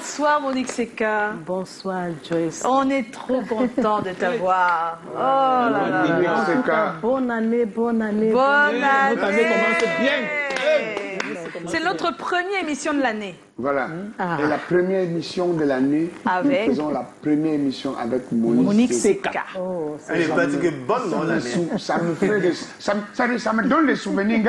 Bonsoir Monique Seka. Bonsoir Joyce. On est trop content de t'avoir. Oh là là là là. Bonne année, bonne année. Bonne année. Votre année commence bien. C'est notre première émission de l'année. Voilà. Et la première émission de l'année, Avec nous faisons la première émission avec Monique Seka. Oh, Elle est pas que bonne dans l'année. Ça me fait ça me donne des souvenirs.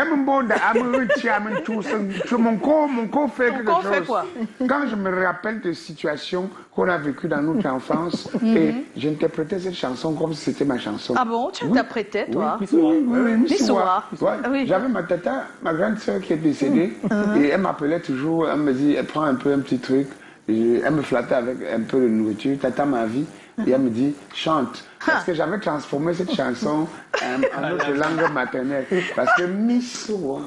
Mon corps fait quelque corps fait chose. quoi? Quand je me rappelle des situations qu'on a vécues dans notre enfance, et j'interprétais cette chanson comme si c'était ma chanson. Ah bon, tu interprétais toi? Oui, Missoua. Ouais. Oui. J'avais ma tata, ma grande sœur qui est décédée, et elle m'appelait toujours, elle me dit, elle prend un petit truc, et elle me flattait avec un peu de nourriture, tata ma vie, et elle me dit, chante. Parce que j'avais transformé cette chanson en notre langue maternelle. Parce que Missoua.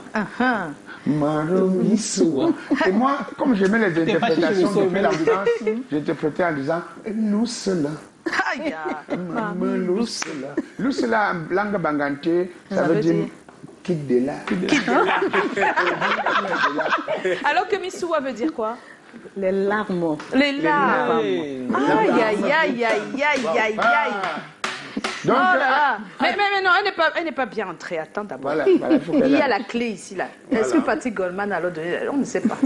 Maro Missoua. Et moi, comme j'aimais les interprétations depuis l'enfance, j'interprétais en disant, nous cela. Aïe. Lusela. Lusela en langue bangante, ça veut dire quitte de là. Alors que Missoua veut dire quoi? les larmes. Les larmes. Aïe, aïe, aïe, aïe, aïe, aïe, aïe. Donc, Oh là là. Mais non, elle n'est pas bien entrée. Attends d'abord. voilà, faut Il qu'elle y a aille. la clé ici, là. Est-ce que Patrick Goldman a donné? On ne sait pas.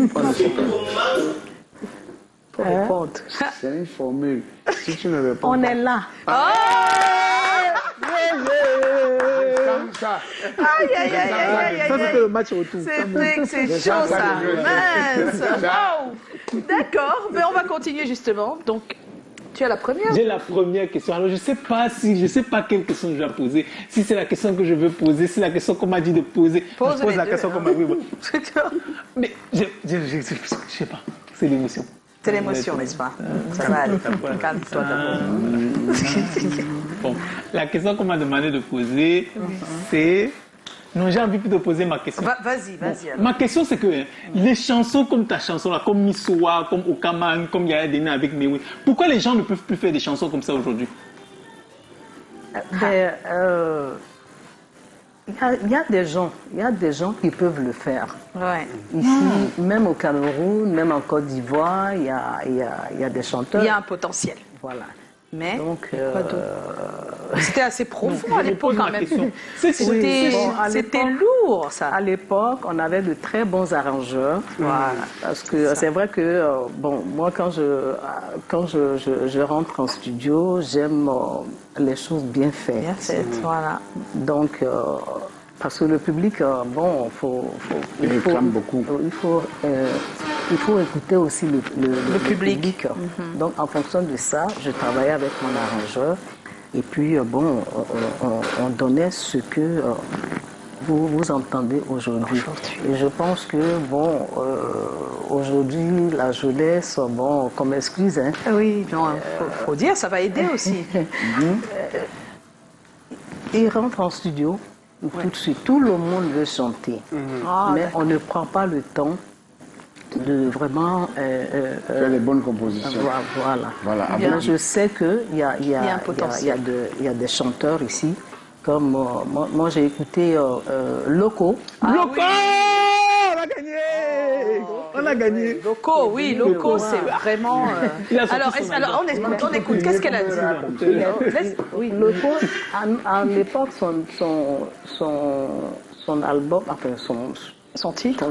Pour répondre. C'est une formule. Si tu ne réponds On pas. est là. Comme ça. Aïe, aïe, aïe, aïe, aïe, Ça, aïe. c'était le match retour. C'est vrai que c'est chaud, ça. Mince. Oh. D'accord, mais on va continuer justement. Donc, tu as la première. J'ai la première question. Alors, je sais pas quelle question je dois poser. Si c'est la question que je veux poser, si c'est la question qu'on m'a dit de poser. Pose je pose les la deux, question hein. qu'on m'a dit. Mais je sais pas. C'est l'émotion. C'est l'émotion, n'est-ce pas? Ça va aller. Calme-toi d'abord. Bon, la question qu'on m'a demandé de poser, c'est... Non, j'ai envie de poser ma question. Vas-y. alors. Ma question, c'est que les chansons comme ta chanson, là, comme Missoua, comme Okaman, comme Yaya Dene avec Mewi, pourquoi les gens ne peuvent plus faire des chansons comme ça aujourd'hui? Il y a des gens qui peuvent le faire. Ouais. Ici, même au Cameroun, même en Côte d'Ivoire, il y a des chanteurs. Il y a un potentiel. Voilà. Mais Donc, c'était assez profond à l'époque quand même. à C'était l'époque- lourd, ça. à l'époque, on avait de très bons arrangeurs. Voilà. Parce que c'est vrai que, moi, quand je rentre en studio, j'aime les choses bien faites. Bien fait, voilà. Donc, parce que le public, Il réclame beaucoup. Il faut écouter aussi le public. Donc, en fonction de ça, je travaillais avec mon arrangeur. Et puis, on donnait ce que vous entendez aujourd'hui. Et je pense que, aujourd'hui, la jeunesse, qu'on m'excuse, hein. Oui, faut dire, ça va aider aussi. Il rentre en studio, tout de suite, tout le monde veut chanter. Mais on ne prend pas le temps de vraiment... Faire les bonnes compositions. Voilà. Avec- Je sais qu'il y a un potentiel. il y a des chanteurs ici, comme moi j'ai écouté Loco. Loco! On a gagné! Loco, oui, Loco, c'est vraiment... Il a sorti Alors, son alors on écoute, qu'est-ce qu'elle a dit? Oui, Loco, à l'époque, son album, enfin Son titre?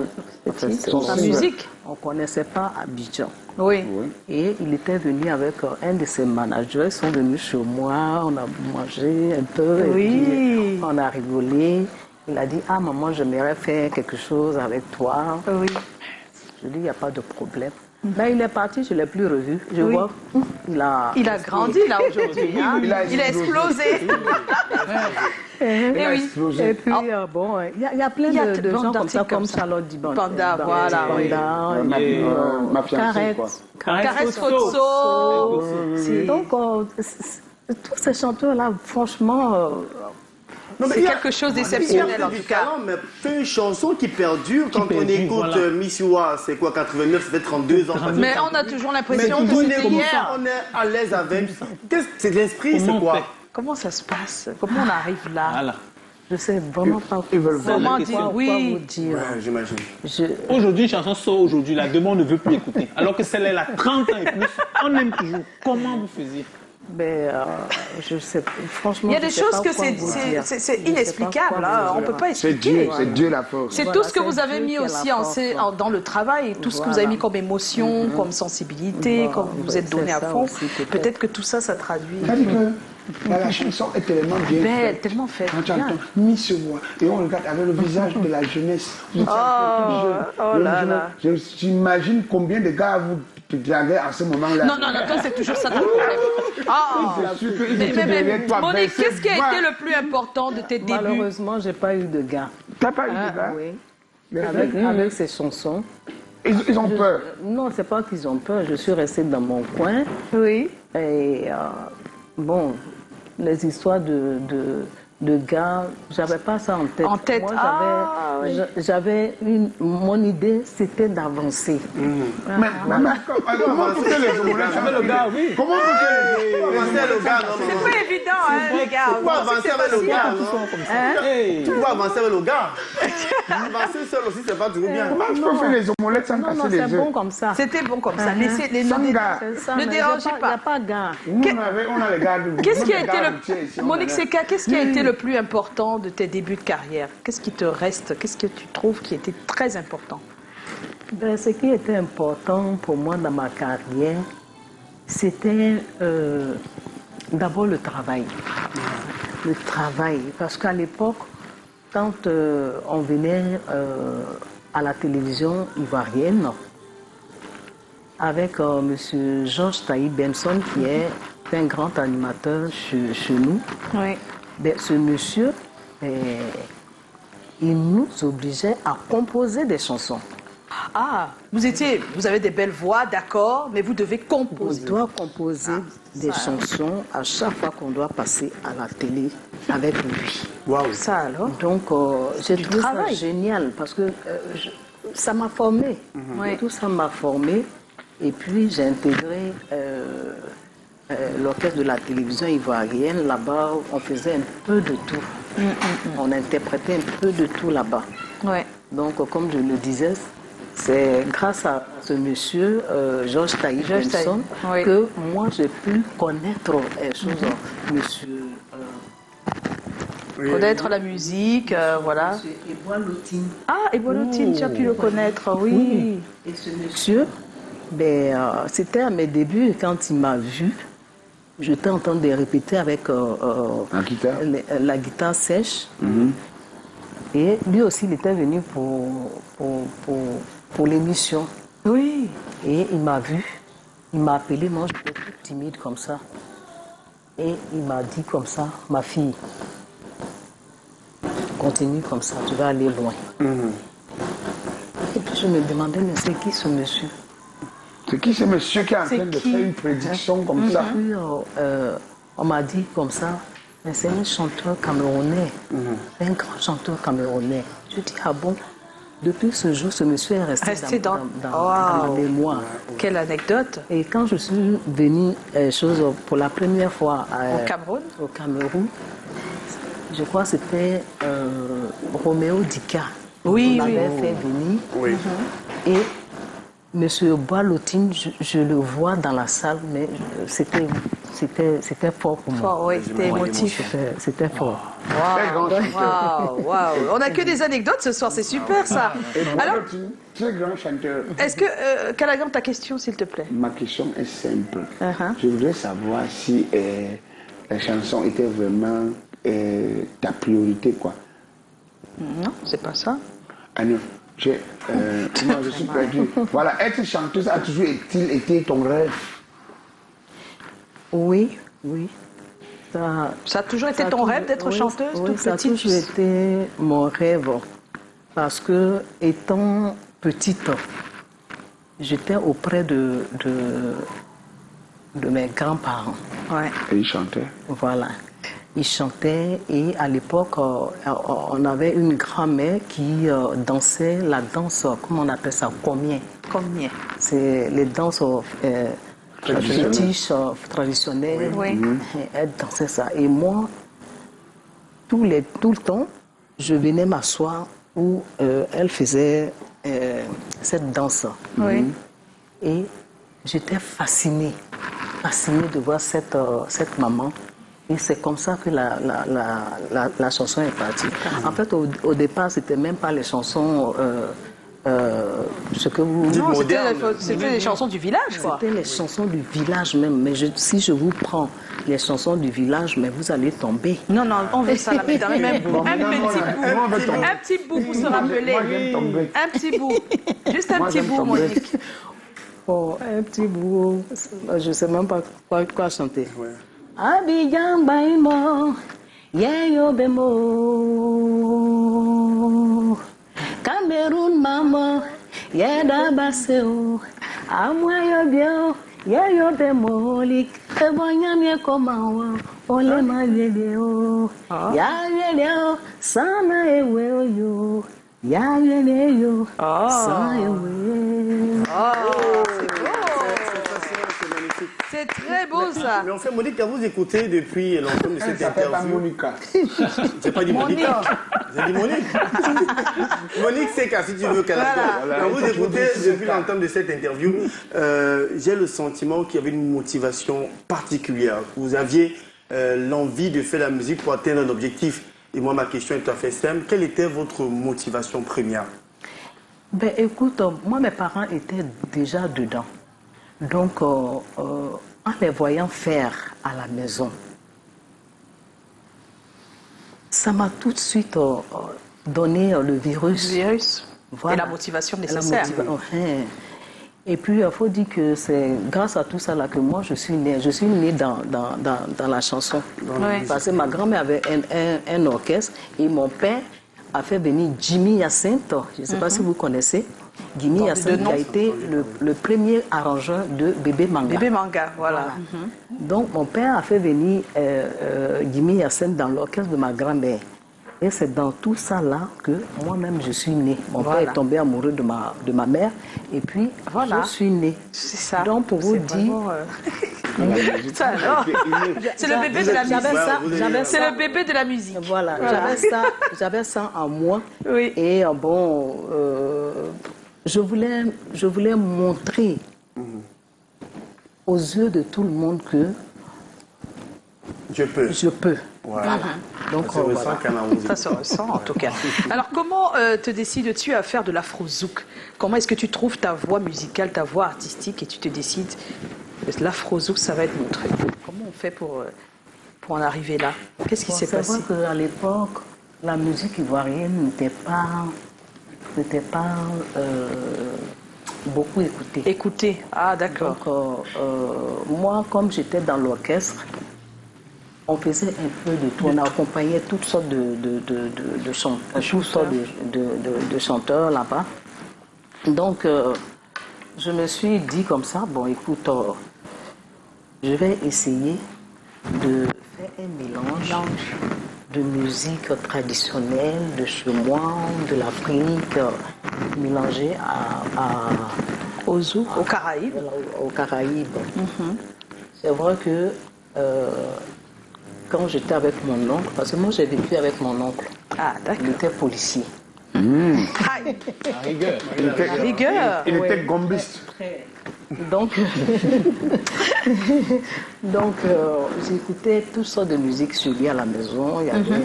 sa musique. on ne connaissait pas Abidjan. Oui. Et il était venu avec un de ses managers. Ils sont venus chez moi, on a mangé un peu, Oui. et puis on a rigolé. Il a dit, ah maman, j'aimerais faire quelque chose avec toi. Oui. Je lui ai dit, il n'y a pas de problème. Mais il est parti, je ne l'ai plus revu. Je Oui. vois, il a grandi là aujourd'hui. Hein. Il a Il a explosé. Il a oui. explosé. Et puis, il y a plein Il y a de gens comme d'artistes ça, comme comme ça. Charlotte Diban. Panda, voilà, oui. Ma fiancée, quoi. Caresse Fotso. Si. Donc, tous ces chanteurs-là, franchement, C'est quelque chose d'exceptionnel en tout cas. Mais fais une chanson qui perdure quand on perdure, écoute voilà. Missoua, c'est quoi, 89, ça fait 32 ans. Mais on a toujours Mais l'impression que on c'était est, hier. on est à l'aise avec. C'est l'esprit, c'est Comment on quoi? fait? Comment ça se passe? Comment on arrive là? Voilà. Je sais vraiment pas Ils veulent comment vendre. dire, quoi Oui. vous dire. Ouais, j'imagine. Aujourd'hui, une chanson sort aujourd'hui, là, demain on ne veut plus écouter. Alors que celle-là, elle a 30 ans et plus, on aime toujours. Comment vous faisiez? Ben, je sais, franchement, Il y a des je sais choses pas que quoi vous dire. c'est Je sais pas inexplicable. quoi Hein. vous On ne dire. peut pas C'est expliquer. Dieu la force. C'est Voilà, tout ce que c'est vous avez Dieu mis qui a aussi la en, force. dans le travail, tout ce que vous Voilà. avez mis comme émotion, comme sensibilité, Voilà, comme vous vous êtes c'est donné à ça fond. aussi, peut-être. Peut-être que tout ça, ça traduit. C'est-à-dire que la chanson est tellement bien Belle, faite. tellement faite, Quand tu bien. entends Miss se voit et on regarde avec le visage de la jeunesse. Vous êtes un peu plus jeune. oh là là. J'imagine combien de gars vous draguez à ce moment-là. Non, toi, c'est toujours ça ton problème. Ah, C'est sûr qu'ils étaient mais derrière toi. Monique, ben, qu'est-ce qui a c'est été le plus important de tes débuts? Malheureusement, j'ai pas eu de gars. T'as pas eu de Ah, gars? oui. Avec ces chansons. Ils ont peur. Non, c'est pas qu'ils ont peur. Je suis restée dans mon coin. Oui. Et bon, les histoires de gars, j'avais pas ça en tête. En tête, Moi, oui. j'avais mon idée, c'était d'avancer. Mais comment vous faites les homologues Avec le gars, oui. Comment vous faites les Avancer avec le gars, non, C'est non. pas évident, hein, les gars. Pourquoi On sait que avancer c'est avec le facile. gars, non? Hey. Tu peux avancer avec le gars. Avancer seul aussi, c'est pas toujours bien. Comment je peux faire les omelettes sans Non, casser c'est les œufs? bon comme ça. C'était bon comme ça. Laissez les Sans gars. C'est ça, Ne mais dérangez Il n'y pas. a pas gars. Nous, on a les gars de Qu'est-ce qui a les été gars le routiers ici, on Monique en a. Seka, qu'est-ce qui a été le plus important de tes débuts de carrière? Qu'est-ce qui te reste? Qu'est-ce que tu trouves qui était très important? Ben, ce qui était important pour moi dans ma carrière, c'était d'abord le travail. Le travail, parce qu'à l'époque, quand on venait à la télévision ivoirienne, avec M. Georges Taï Benson, qui est un grand animateur chez nous, Oui. ben, ce monsieur, il nous obligeait à composer des chansons. Ah, vous avez des belles voix, d'accord, mais vous devez On composer. doit composer des chansons à chaque fois qu'on doit passer à la télé avec lui. Waouh. Ça alors? Donc, j'ai Du trouvé ça travail. génial parce que ça m'a formé. Oui. Tout ça m'a formé. Et puis, j'ai intégré l'orchestre de la télévision ivoirienne. Là-bas, on faisait un peu de tout. On interprétait un peu de tout là-bas. Ouais. Donc, comme je le disais, c'est grâce à ce monsieur, Georges Taï Georges Taï, Benson, oui. que moi j'ai pu connaître monsieur. Connaître la musique, voilà. Monsieur Ebois Lotine. Ah, Ebolotine, tu as pu le connaître, oui. Et ce monsieur, ben, c'était à mes débuts, quand il m'a vu, j'étais en train de répéter avec La guitare. la guitare sèche. Et lui aussi, il était venu pour l'émission. Oui. Et il m'a vu, il m'a appelé, moi j'étais toute timide comme ça. Et il m'a dit comme ça, ma fille, continue comme ça, tu vas aller loin. Et puis je me demandais, mais c'est qui ce monsieur? C'est qui ce monsieur qui est en C'est train de qui? faire une prédiction comme ça? Puis on m'a dit comme ça, mais c'est un chanteur camerounais, un grand chanteur camerounais. Je dis, ah bon? Depuis ce jour, ce monsieur est resté dans ma Wow. mémoire. Quelle anecdote. Et quand je suis venue pour la première fois Au Cameroun? je crois que c'était Roméo Dika. Oui, On oui. m'avait fait venir. Oui. Et M. Boalotine, je le vois dans la salle, mais c'était fort pour moi. Fort, oui, c'était émotif. C'était fort. Très grand chanteur. Waouh. On n'a que des anecdotes ce soir, c'est super ça. Alors, Très grand chanteur. est-ce que, Callaghan, ta question s'il te plaît? Ma question est simple. Uh-huh. Je voudrais savoir si la chanson était vraiment ta priorité, quoi. Non, c'est pas ça. Ah non, moi je suis perdu. Voilà, être chanteuse a toujours été ton rêve. Oui. Ça a toujours été ton rêve d'être chanteuse, oui, toute ça a petite? toujours été mon rêve. Parce que, étant petite, j'étais auprès de mes grands-parents. Ouais. Et il chantait. Voilà. Ils chantaient et à l'époque, on avait une grand-mère qui dansait la danse, comment on appelle ça, combien? Combien? C'est les danses fétiches, traditionnelles. Oui. Elle dansait ça. Et moi, tout le temps, je venais m'asseoir où elle faisait cette danse. Oui. Et j'étais fascinée de voir cette maman. Et c'est comme ça que la chanson est partie. En fait, au départ, c'était même pas les chansons, ce que vous... Non, moderne. c'était les chansons du village, quoi. C'était les chansons du village même. Mais si je vous prends les chansons du village, mais vous allez tomber. Non, on veut ça, la mesdames. Même Bon, un maintenant, petit bout. Un petit bout pour se rappeler. Moi, j'aime tomber. Un petit bout. Juste un Moi, petit j'aime bout, tomber. Monique. Oh, un petit bout. Je ne sais même pas quoi chanter. Ouais. Abidjan baimo, yeyo bemo. Cameroun mama, yeda baseo. Amwayo bio, yeyo bemo lik. Ebonyam ye komawa, ole ma yeleo. Ya yeleo, sana ewe oyo. Ya yeleo, sana ewe. C'est très beau, ça. Mais en fait, Monique, quand vous écoutez depuis l'entame de Elle cette s'appelle interview... Monica. J'ai pas dit Monique. J'ai dit Monique. Monique, c'est qu'à si tu veux qu'elle Voilà. Quand vous écoutez depuis l'entame de cette interview, j'ai le sentiment qu'il y avait une motivation particulière. Vous aviez l'envie de faire la musique pour atteindre un objectif. Et moi, ma question est tout à fait simple. Quelle était votre motivation première? Ben écoute, moi mes parents étaient déjà dedans. Donc en les voyant faire à la maison, ça m'a tout de suite donné le virus. Virus. Voilà. Et la motivation La nécessaire. ouais. Et puis il faut dire que c'est grâce à tout ça là que moi je suis née. Je suis née dans la chanson. Oui. Parce que ma grand-mère avait un orchestre et mon père a fait venir Jimmy Hyacinthe. Je ne sais pas si vous connaissez. Jimmy Hyacinthe qui a été le premier arrangeur de Bébé Manga. Bébé manga, voilà. Donc mon père a fait venir Jimmy Hyacinthe dans l'orchestre de ma grand-mère. Et c'est dans tout ça là que moi-même je suis née. Mon Voilà. père est tombé amoureux de ma mère et puis Voilà. je suis née. C'est ça. Donc pour vous C'est dire, vraiment, ça, alors. C'est le bébé de la musique. j'avais C'est ça. le bébé de la musique. Voilà, j'avais ça en moi. Oui. Et je voulais montrer aux yeux de tout le monde que Je peux. je peux. Voilà. Donc Ça se ressent voilà. qu'à la musique. Ça se ressent en tout cas. Alors comment te décides-tu à faire de l'afro-zouk? Comment est-ce que tu trouves ta voix musicale, ta voix artistique et tu te décides l'afro-zouk ça va être mon truc? Comment on fait pour en arriver là? Qu'est-ce qui s'est C'est passé? vrai qu'à l'époque, la musique ivoirienne n'était pas beaucoup écoutée. Écoutez, ah d'accord. Donc moi, comme j'étais dans l'orchestre, on faisait un peu de tout. On accompagnait toutes sortes de chanteurs là-bas. Donc, je me suis dit comme ça, bon, écoute, je vais essayer de faire un mélange de musique traditionnelle, de chez moi, de l'Afrique, mélangée Au zouk, aux Caraïbes. aux Caraïbes. C'est vrai que quand j'étais avec mon oncle, parce que moi j'ai vécu avec mon oncle, Ah d'accord. il était policier. Aïe, Rigueur. la rigueur. Il était Ouais. gombiste. Donc, j'écoutais toutes sortes de musique sur lui à la maison. Il y avait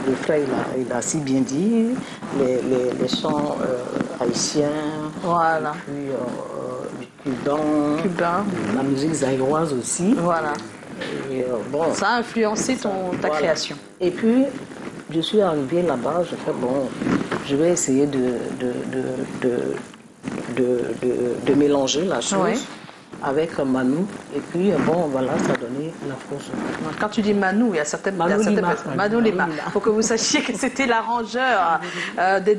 le frère, il a si bien dit, les chants haïtiens, Voilà. puis cubain, Cubain. la musique zaïroise aussi. Voilà. Et, bon, Ça a influencé ta voilà. création. Et puis, je suis arrivée là-bas, je fais bon, je vais essayer de mélanger la chose Ouais. avec Manu. Et puis, bon, voilà, ça a donné l'afro-zouk. Quand tu dis Manou, il y a certaines Manu il y a certaines Lima. personnes- Manu Lima. Manu Lima. Il faut que vous sachiez que c'était l'arrangeur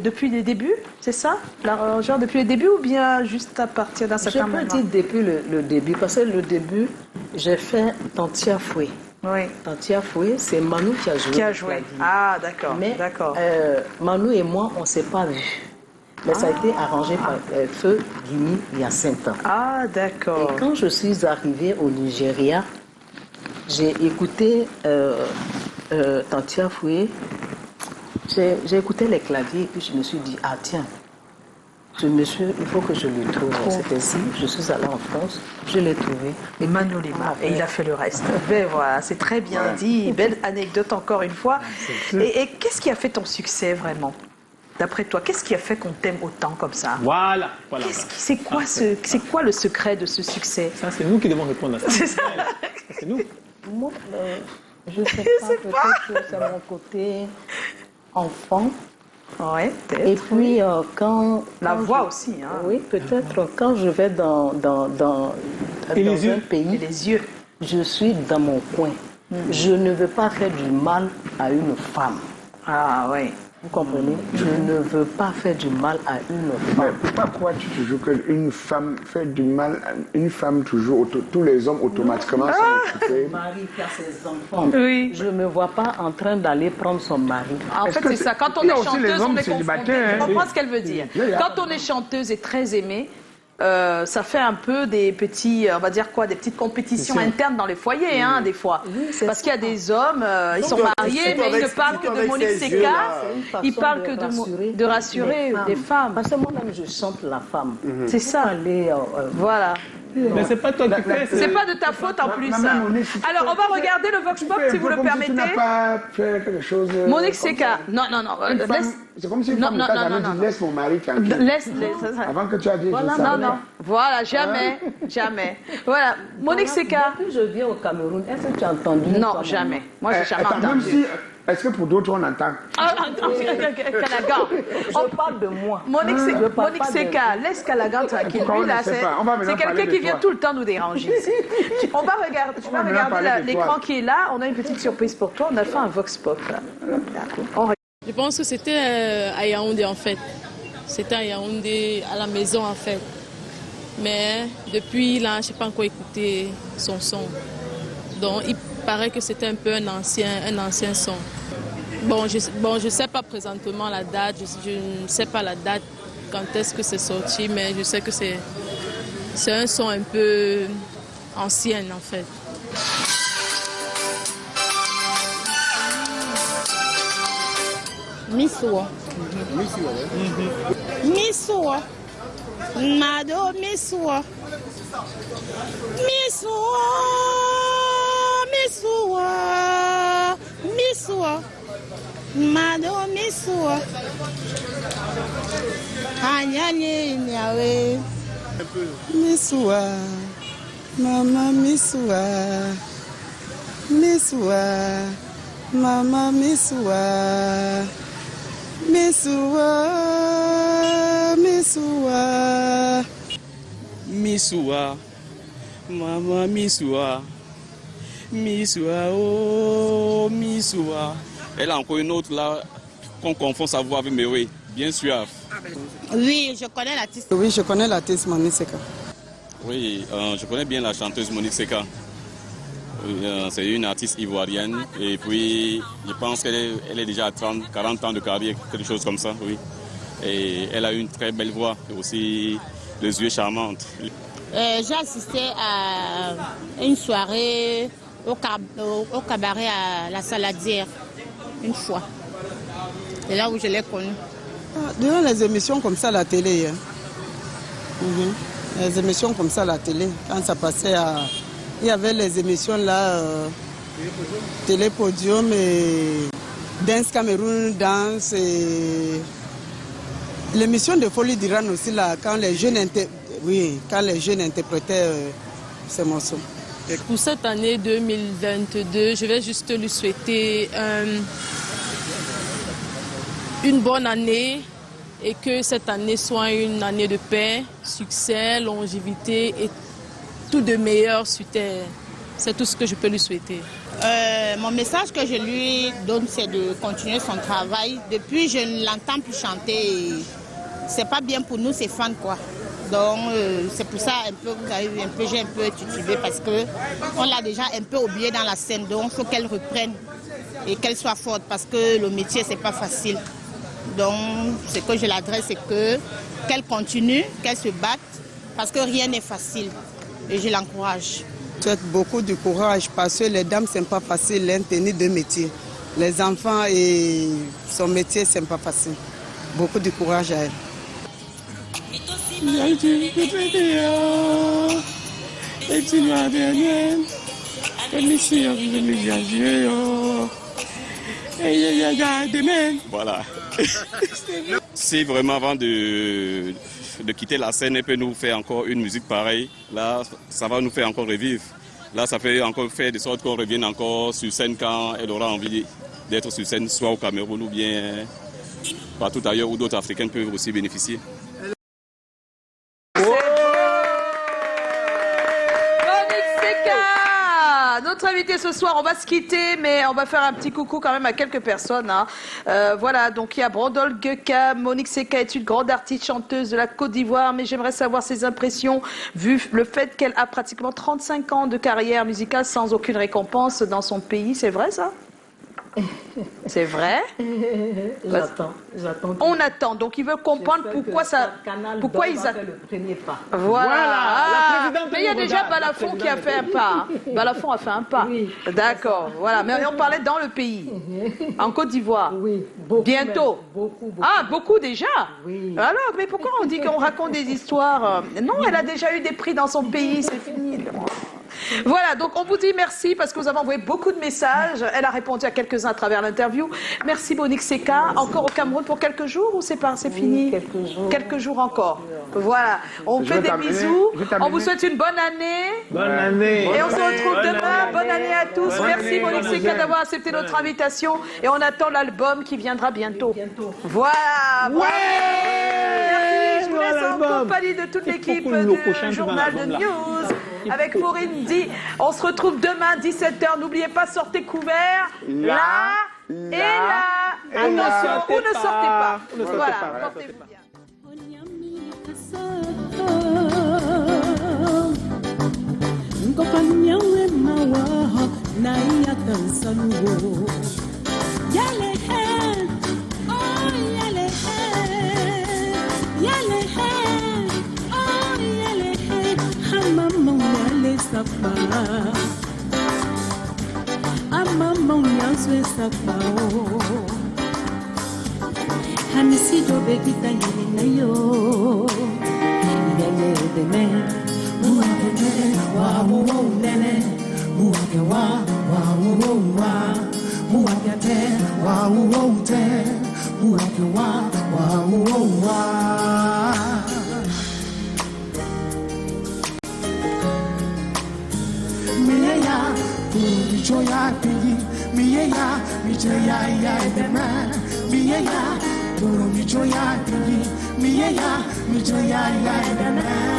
depuis les débuts, c'est ça? L'arrangeur depuis les débuts ou bien juste à partir d'un Je certain peux moment? dire depuis le début, parce que le début, j'ai fait Tantia Foué. Oui. Tantia Foué, c'est Manu qui a joué. Qui a joué? Ah, d'accord. Mais D'accord. Manu et moi, on ne s'est pas vus. Mais ça a été arrangé par Feu Jimmy Hyacinthe. Ah, Et d'accord. quand je suis arrivée au Nigeria, j'ai écouté Tantia Foué. J'ai écouté les claviers et puis je me suis dit, ah tiens, il faut que je le trouve. C'est ainsi, je suis allée en France, je l'ai trouvé. Emmanuel Lima, et il a fait le reste. Ben voilà, c'est très bien dit, belle anecdote encore une fois. Et qu'est-ce qui a fait ton succès vraiment? D'après toi, qu'est-ce qui a fait qu'on t'aime autant comme ça? Voilà. C'est quoi le secret de ce succès? Ça, c'est nous qui devons répondre à ça. C'est ça. C'est nous. Moi, je ne sais pas, peut-être que c'est mon côté enfant. Ouais, Et puis, quand la voix je- aussi, hein. Oui, peut-être quand je vais dans Et les yeux. un pays, Et les yeux. je suis dans mon coin. Je ne veux pas faire du mal à une femme. Ah ouais. Vous comprenez? Je ne veux pas faire du mal à une femme. Pourquoi crois-tu toujours qu'une femme fait du mal à une femme toujours? Tous les hommes automatiquement sont occupés. Mari qui a ses enfants. Oui. Je ne me vois pas en train d'aller prendre son mari. En Est-ce fait, que c'est ça. Quand on il y a est aussi les chanteuse, hommes on est confronté. célibataires, Je hein. comprends ce qu'elle veut dire. Il y a- Quand on est chanteuse et très aimée, ça fait un peu des petits, on va dire quoi, des petites compétitions internes dans les foyers, hein, des fois. c'est Parce qu'il y a des hommes, ils sont mariés, surtout mais ils ne avec- parlent que surtout de avec Monique ces Seka. yeux-là. Ils parlent que de rassurer des femmes. Parce que moi-même, je chante la femme. C'est ça. Aller, Voilà. Mais c'est pas toi qui fais. C'est pas de ta faute en plus. Maman, Monique, si tu Alors, fais- on va regarder le Vox Pop Tu fais si un vous peu le comme si permettez. Tu n'as pas fait quelque chose. Monique comme Seka. ça. Non. Une femme- Laisse. C'est comme si une Non, femme non, t'a non, jamais non, dit non. laisse mon mari tranquille. Laisse. Avant que tu as dit Voilà, je savais. Non. Voilà, jamais. Jamais. Voilà. Monique Seka. Depuis que je viens au Cameroun, est-ce que tu as entendu Non, toi, jamais. Moi, j'ai jamais Attends, même entendu. si, est-ce que pour d'autres on entend? Calagan. Je parle de moi. Monique Je parle Monique pas de- Seka, laisse Calagan tranquille. Pourquoi on Lui, là, ne sait c'est pas? On va maintenant quelqu'un parler de qui vient toi. tout le temps nous déranger. On va regarder, tu vas maintenant regarder parler de l'écran toi. qui est là. On a une petite surprise pour toi. On a fait un Vox Pop. Là. On Je pense que c'était à Yaoundé en fait. C'était à Yaoundé, à la maison en fait. Mais depuis là, je n'ai pas encore écouté son son. Donc il paraît que c'était un peu un ancien son. Bon, je sais pas présentement la date, je ne sais pas la date quand est-ce que c'est sorti, mais je sais que c'est un son un peu ancien en fait. Misua. Misua. Mado Misua. Misua. Misua. Misua. Mado Misua. Anyanye nyawe. Misua, Mama Misua, Misua, Mama Misua, Misua, Misua, Misua, Mama Misua, Misua, oh Misua. Elle a encore une autre là qu'on confond sa voix avec Mewe, bien sûr. Oui, je connais l'artiste. Oui, je connais l'artiste Monique Seka. Oui, je connais bien la chanteuse Monique Seka. C'est une artiste ivoirienne et puis je pense qu'elle est déjà à 40 ans de carrière, quelque chose comme ça, oui. Et elle a une très belle voix et aussi les yeux charmants. J'ai assisté à une soirée au cabaret à la Saladière, une fois. C'est là où je l'ai connue. Durant les émissions comme ça à la télé, hein. Les émissions comme ça à la télé, quand ça passait à... Il y avait les émissions là, Télépodium et Dance Cameroun, Danse et... L'émission de Folie d'Iran aussi là, quand les jeunes, interprétaient ces morceaux. Pour cette année 2022, je vais juste lui souhaiter une bonne année et que cette année soit une année de paix, succès, longévité et tout de meilleur sur terre. C'est tout ce que je peux lui souhaiter. Mon message que je lui donne, c'est de continuer son travail. Depuis, je ne l'entends plus chanter. C'est pas bien pour nous, ces fans, quoi. Donc, c'est pour ça, vous avez vu, j'ai un peu titubé parce qu'on l'a déjà un peu oublié dans la scène. Donc, il faut qu'elle reprenne et qu'elle soit forte parce que le métier, c'est pas facile. Donc, ce que je l'adresse, c'est qu'elle continue, qu'elle se batte parce que rien n'est facile. Et je l'encourage. Je souhaite beaucoup de courage parce que les dames, ce n'est pas facile, hein, tenir deux métiers. les enfants et son métier, c'est pas facile. Beaucoup de courage à elle. Voilà. Si vraiment avant de quitter la scène, elle peut nous faire encore une musique pareille, là, ça va nous faire encore revivre. Là, ça fait encore faire de sorte qu'on revienne encore sur scène quand elle aura envie d'être sur scène, soit au Cameroun ou bien partout ailleurs où d'autres Africains peuvent aussi bénéficier. Notre invité ce soir, on va se quitter, mais on va faire un petit coucou quand même à quelques personnes. Hein. Voilà, donc il y a Brandol Gueka. Monique Seka est une grande artiste chanteuse de la Côte d'Ivoire, mais j'aimerais savoir ses impressions, vu le fait qu'elle a pratiquement 35 ans de carrière musicale sans aucune récompense dans son pays. C'est vrai ça? C'est vrai? J'attends. On attend. Donc ils veulent comprendre pourquoi ils attendent le premier pas. Voilà. Mais il y a déjà Balafon qui a fait un pas. Balafon a fait un pas. Oui. D'accord. Voilà. Mais on parlait dans le pays. En Côte d'Ivoire. Oui. Beaucoup. Bientôt. Beaucoup. Ah, beaucoup déjà? Oui. Alors, mais pourquoi on dit qu'on raconte des histoires? Non, elle a déjà eu des prix dans son pays. C'est fini. Voilà, donc on vous dit merci parce que vous avez envoyé beaucoup de messages. Elle a répondu à quelques-uns à travers l'interview. Merci Monique Seka. Encore au Cameroun pour quelques jours ou c'est fini? Quelques jours. Quelques jours encore. Voilà. On fait des bisous. On vous souhaite une bonne année. Bonne année. Et on se retrouve demain. Bonne année à tous. Merci Monique Seka d'avoir accepté notre invitation. Et on attend l'album qui viendra bientôt. Voilà. Ouais. Merci. Je vous laisse en compagnie de toute l'équipe du journal de News. Avec Maureen D. On se retrouve demain 17h. N'oubliez pas, sortez couverts. Là et là. Attention, ou ne sortez pas. Voilà, portez-vous bien. Hamisi do baby tayini na yo yele de me muake me wa wo nene muake wa wo muake te wa wo te muake wa wo Miya Michoya Pigi, Miya, Michoya, the man, Miya, Michoya Pigi, Miya, Michoya, the man.